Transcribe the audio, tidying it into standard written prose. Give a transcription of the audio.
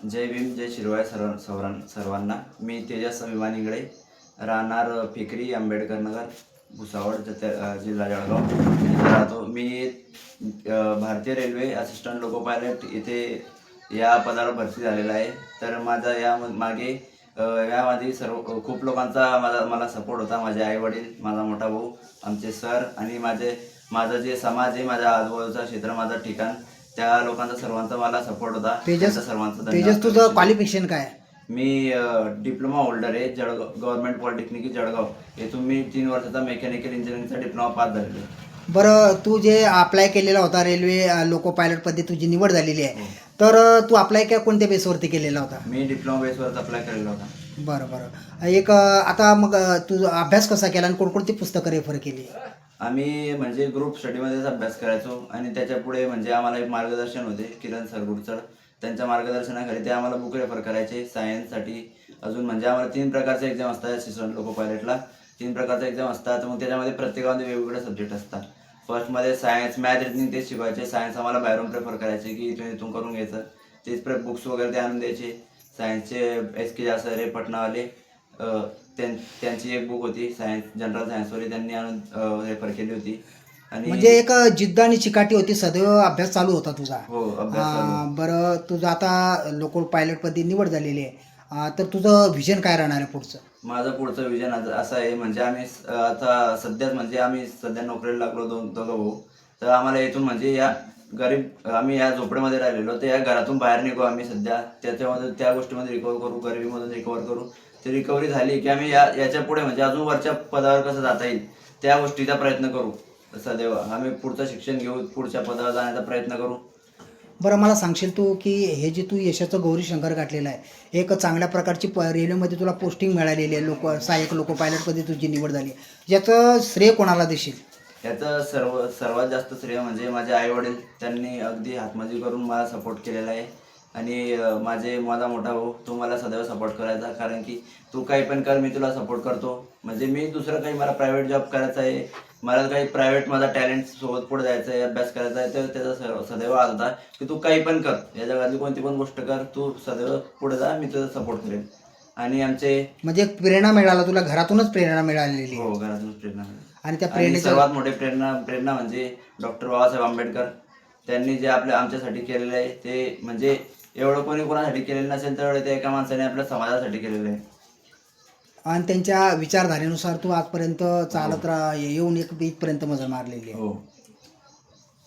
जय भीम, जय शिरवाय सर्वांना. मी तेजस अभिमान इंगळे, राहणार फिकरी, आंबेडकर नगर, भुसावळ, जिल्हा जळगाव इथे राहतो. मी भारतीय रेल्वे असिस्टंट लोको पायलट इथे या पदावर भरती झालेला आहे. तर माझा मागे यामध्ये खूप लोकांचा मला सपोर्ट होता. माझे आई वडील, माझा मोठा भाऊ, आमचे सर आणि माझा जे समाज आहे, माझ्या आजूबाजूचा क्षेत्र, माझं ठिकाण, त्या लोकांचा सर्वांचा मला सपोर्ट होता. सर्वांचा तेजस तुझं क्वालिफिकेशन काय आहे? मी डिप्लोमा होल्डर आहे. जळगाव गव्हर्नमेंट पॉलिटेक्निक जळगाव येथून मी 3 वर्षाचा मेकॅनिकल इंजिनिअरिंगचा डिप्लोमा पास झालेलो आहे. बरं, तू जे अप्लाय केलेला होता रेल्वे लोको पायलट पदी तुझी निवड झालेली आहे, तर तू अप्लाय कोणत्या बेसवरती केलेला होता? मी डिप्लोमा बेसवरच अप्लाय केलेला होता. बरं. आता मग तुझा अभ्यास कसा केला आणि कोणकोणती पुस्तकं रेफर केली? आम्ही म्हणजे ग्रुप स्टडीमध्येच अभ्यास करायचो आणि त्याच्या पुढे म्हणजे आम्हाला एक मार्गदर्शन होते, किरण सर गुडचड. त्यांच्या मार्गदर्शनाखाली ते आम्हाला बुक रेफर करायचे सायन्ससाठी. अजून म्हणजे आम्हाला 3 प्रकारचे एक्झाम असतात असिस्टंट लोको पायलटला. 3 प्रकारचे एक्झाम असतात. मग त्याच्यामध्ये प्रत्येकामध्ये वेगवेगळे सब्जेक्ट असतात. फर्स्टमध्ये सायन्स, मॅथ, रिजनिंग तेच शिकवायचे. सायन्स आम्हाला बाहेरून प्रेफर करायचे की इथून करून घ्यायचं. तेच बुक्स वगैरे ते आणून द्यायचे. सायन्सचे SK जासर आहे पटनावाले, त्यांची एक बुक होती सायन्स, जनरल सायन्सवरती, त्यांनी आणून रेफर केली होती. आणि म्हणजे एक जिद्द आणि चिकाटी होती, सदैव अभ्यास चालू होता तुझा. हो, अभ्यास चालू. बरं, तुझं आता लोको पायलटपदी निवड झालेली आहे, तर तुझं व्हिजन काय राहणार आहे पुढचं? माझं पुढचं विजन असं आहे, म्हणजे आम्ही आता सध्याच म्हणजे आम्ही सध्या नोकरीला लागलो दोघं भाऊ. तर आम्हाला इथून म्हणजे आम्ही या झोपड्यामध्ये राहिलेलो, तर या घरातून बाहेर निघू आम्ही सध्या. त्याच्यामध्ये त्या गोष्टीमध्ये रिकवर करू, गरिबीमधून रिकवर करू. ती रिकव्हरी झाली की आम्ही याच्या पुढे म्हणजे अजून वरच्या पदावर कसं जाता येईल त्या गोष्टीचा प्रयत्न करू. सदैव आम्ही पुढचं शिक्षण घेऊ, पुढच्या पदावर जाण्याचा प्रयत्न करू. बरं, मला सांगशील तू की हे जे तू यशाचं गौरी शंकर गाठलेलं आहे, एक चांगल्या प्रकारची रेल्वेमध्ये तुला पोस्टिंग मिळालेली आहे, सहाय्यक लोको पायलटपदी तुझी निवड झाली, याचं श्रेय कोणाला देशील? याचं सर्वात जास्त श्रेय म्हणजे माझे आई वडील. त्यांनी अगदी हातमजी करून मला सपोर्ट केलेला आहे. आणि माझा मोठा भाऊ, तू मला सदैव सपोर्ट करायचा, कारण की तू काही पण कर, मी तुला सपोर्ट करतो. म्हणजे मी दुसरं काही, मला प्रायव्हेट जॉब करायचा आहे, मला काही प्रायव्हेट माझा टॅलेंट सोबत पुढे जायचं आहे, अभ्यास करायचा आहे, तर त्याचा सदैव आज होता की तू काही पण कर, या जगातली कोणती पण गोष्ट कर, तू सदैव पुढे जा, मी तुझा सपोर्ट करेन. आणि आमचे म्हणजे एक प्रेरणा मिळाला तुला, घरातूनच प्रेरणा मिळालेली हो, आहे. घरातूनच प्रेरणा मिळाली. आणि त्या आणि प्रेरणेच्या सर्वात मोठी प्रेरणा म्हणजे डॉक्टर बाबासाहेब आंबेडकर. त्यांनी जे आमच्यासाठी केलेलं आहे, ते म्हणजे एवढं कोणासाठी केलेलं नसेल, तर ते एका माणसाने आपल्या समाजासाठी केलेलं आहे. आणि त्यांच्या विचारधारेनुसार तू आजपर्यंत चालत येऊन इथपर्यंत मजल मारलेली आहे. हो.